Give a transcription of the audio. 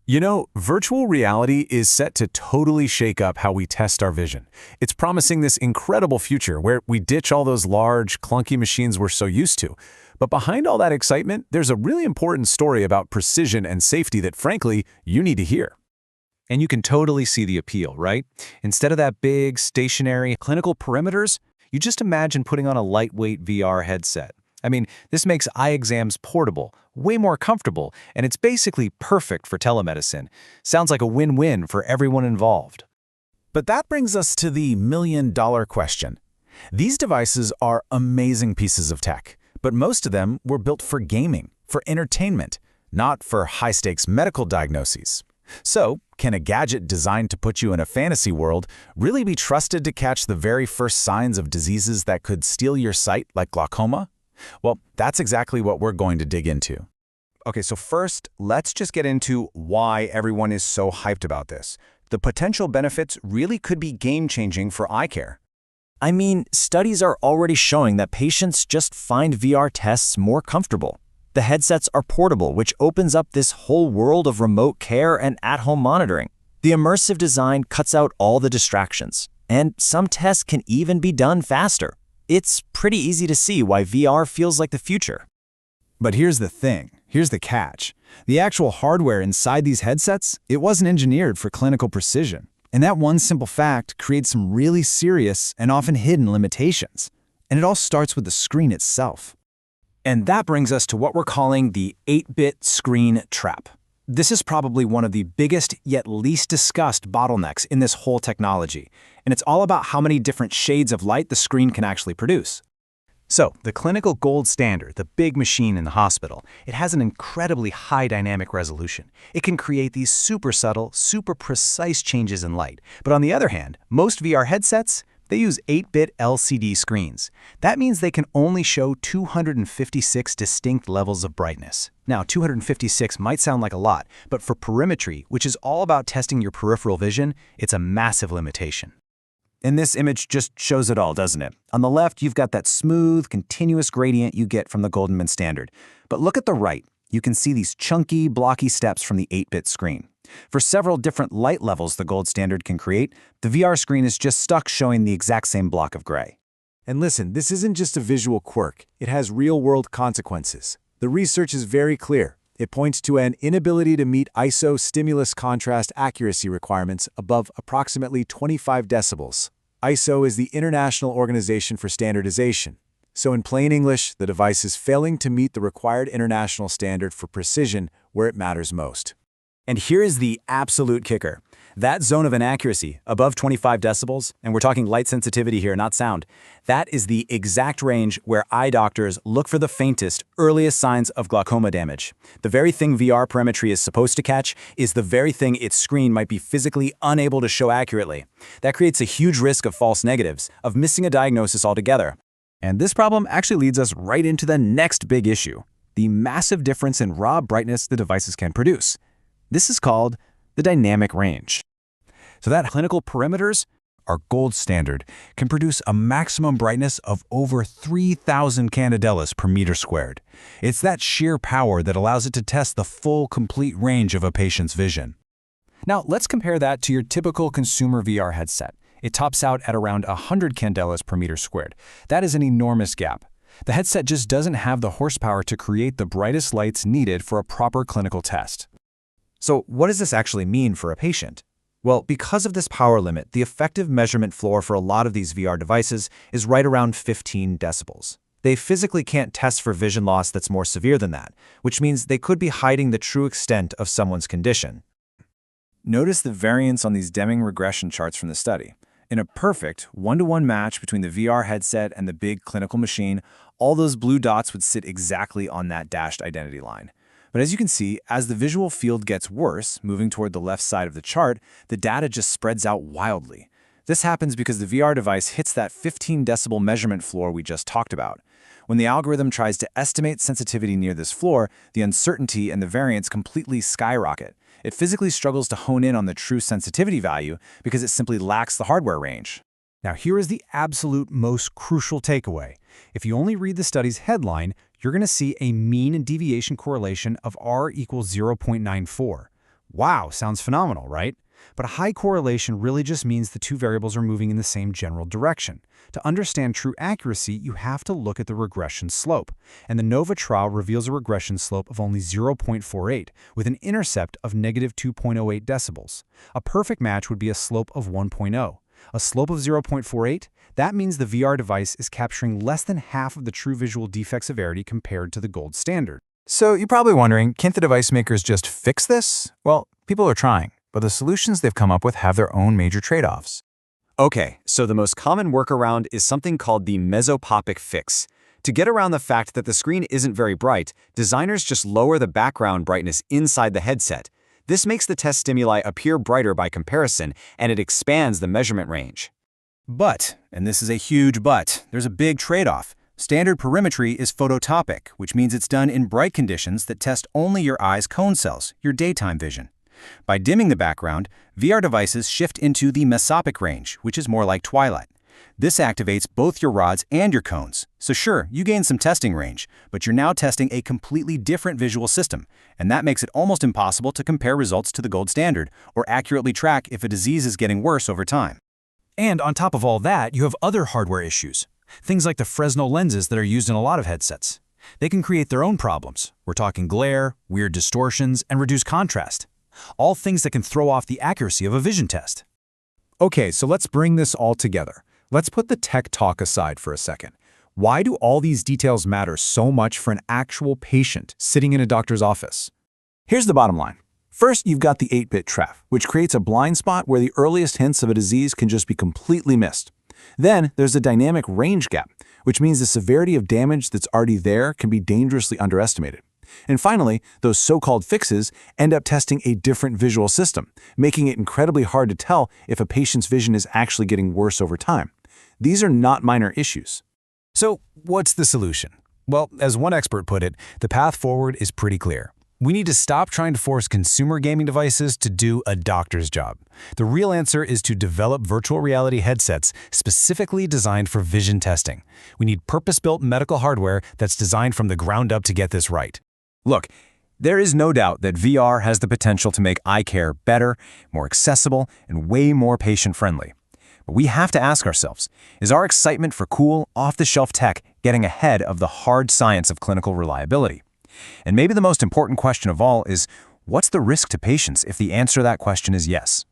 You know, virtual reality is set to totally shake up how we test our vision. It's promising this incredible future where we ditch all those large, clunky machines we're so used to. But behind all that excitement, there's a really important story about precision and safety that, frankly, you need to hear. And you can totally see the appeal, right? Instead of that big, stationary, clinical perimeters, you just imagine putting on a lightweight VR headset. I mean, this makes eye exams portable, way more comfortable, and it's basically perfect for telemedicine. Sounds like a win-win for everyone involved. But that brings us to the million-dollar question. These devices are amazing pieces of tech, but most of them were built for gaming, for entertainment, not for high-stakes medical diagnoses. So, can a gadget designed to put you in a fantasy world really be trusted to catch the very first signs of diseases that could steal your sight, like glaucoma? Well, that's exactly what we're going to dig into. Okay, so first, let's just get into why everyone is so hyped about this. The potential benefits really could be game-changing for eye care. I mean, studies are already showing that patients just find VR tests more comfortable. The headsets are portable, which opens up this whole world of remote care and at-home monitoring. The immersive design cuts out all the distractions, and some tests can even be done faster. It's pretty easy to see why VR feels like the future. But here's the thing. Here's the catch. The actual hardware inside these headsets, it wasn't engineered for clinical precision. And that one simple fact creates some really serious and often hidden limitations. And it all starts with the screen itself. And that brings us to what we're calling the 8-bit screen trap. This is probably one of the biggest yet least discussed bottlenecks in this whole technology, and it's all about how many different shades of light the screen can actually produce. So, the clinical gold standard, the big machine in the hospital, it has an incredibly high dynamic resolution. It can create these super subtle, super precise changes in light. But on the other hand, most VR headsets, they use 8-bit LCD screens. That means they can only show 256 distinct levels of brightness. Now, 256 might sound like a lot, but for perimetry, which is all about testing your peripheral vision, it's a massive limitation. And this image just shows it all, doesn't it? On the left, you've got that smooth, continuous gradient you get from the Goldman standard. But look at the right. You can see these chunky, blocky steps from the 8-bit screen. For several different light levels the gold standard can create, the VR screen is just stuck showing the exact same block of gray. And listen, this isn't just a visual quirk. It has real-world consequences. The research is very clear. It points to an inability to meet ISO stimulus contrast accuracy requirements above approximately 25 decibels. ISO is the International Organization for Standardization. So in plain English, the device is failing to meet the required international standard for precision where it matters most. And here is the absolute kicker. That zone of inaccuracy, above 25 decibels, and we're talking light sensitivity here, not sound, that is the exact range where eye doctors look for the faintest, earliest signs of glaucoma damage. The very thing VR perimetry is supposed to catch is the very thing its screen might be physically unable to show accurately. That creates a huge risk of false negatives, of missing a diagnosis altogether. And this problem actually leads us right into the next big issue, the massive difference in raw brightness the devices can produce. This is called the dynamic range. So that clinical perimeters, our gold standard, can produce a maximum brightness of over 3,000 candelas per meter squared. It's that sheer power that allows it to test the full, complete range of a patient's vision. Now, let's compare that to your typical consumer VR headset. It tops out at around 100 candelas per meter squared. That is an enormous gap. The headset just doesn't have the horsepower to create the brightest lights needed for a proper clinical test. So what does this actually mean for a patient? Well, because of this power limit, the effective measurement floor for a lot of these VR devices is right around 15 decibels. They physically can't test for vision loss that's more severe than that, which means they could be hiding the true extent of someone's condition. Notice the variance on these Deming regression charts from the study. In a perfect one-to-one match between the VR headset and the big clinical machine, all those blue dots would sit exactly on that dashed identity line. But as you can see, as the visual field gets worse, moving toward the left side of the chart, the data just spreads out wildly. This happens because the VR device hits that 15 decibel measurement floor we just talked about. When the algorithm tries to estimate sensitivity near this floor, the uncertainty and the variance completely skyrocket. It physically struggles to hone in on the true sensitivity value because it simply lacks the hardware range. Now here is the absolute most crucial takeaway. If you only read the study's headline, you're going to see a mean deviation correlation of R equals 0.94. Wow, sounds phenomenal, right? But a high correlation really just means the two variables are moving in the same general direction. To understand true accuracy, you have to look at the regression slope. And the NOVA trial reveals a regression slope of only 0.48, with an intercept of negative 2.08 decibels. A perfect match would be a slope of 1.0. A slope of 0.48? That means the VR device is capturing less than half of the true visual defect severity compared to the gold standard. So you're probably wondering, can't the device makers just fix this? Well, people are trying, but the solutions they've come up with have their own major trade-offs. Okay, so the most common workaround is something called the mesopopic fix. To get around the fact that the screen isn't very bright, designers just lower the background brightness inside the headset. This makes the test stimuli appear brighter by comparison, and it expands the measurement range. But, and this is a huge but, there's a big trade-off. Standard perimetry is phototopic, which means it's done in bright conditions that test only your eye's cone cells, your daytime vision. By dimming the background, VR devices shift into the mesopic range, which is more like twilight. This activates both your rods and your cones. So sure, you gain some testing range, but you're now testing a completely different visual system, and that makes it almost impossible to compare results to the gold standard or accurately track if a disease is getting worse over time. And on top of all that, you have other hardware issues. Things like the Fresnel lenses that are used in a lot of headsets. They can create their own problems. We're talking glare, weird distortions, and reduced contrast. All things that can throw off the accuracy of a vision test. Okay, so let's bring this all together. Let's put the tech talk aside for a second. Why do all these details matter so much for an actual patient sitting in a doctor's office? Here's the bottom line. First, you've got the 8-bit trap, which creates a blind spot where the earliest hints of a disease can just be completely missed. Then, there's a dynamic range gap, which means the severity of damage that's already there can be dangerously underestimated. And finally, those so-called fixes end up testing a different visual system, making it incredibly hard to tell if a patient's vision is actually getting worse over time. These are not minor issues. So, what's the solution? Well, as one expert put it, the path forward is pretty clear. We need to stop trying to force consumer gaming devices to do a doctor's job. The real answer is to develop virtual reality headsets specifically designed for vision testing. We need purpose-built medical hardware that's designed from the ground up to get this right. Look, there is no doubt that VR has the potential to make eye care better, more accessible, and way more patient-friendly. But we have to ask ourselves, is our excitement for cool, off-the-shelf tech getting ahead of the hard science of clinical reliability? And maybe the most important question of all is, what's the risk to patients if the answer to that question is yes?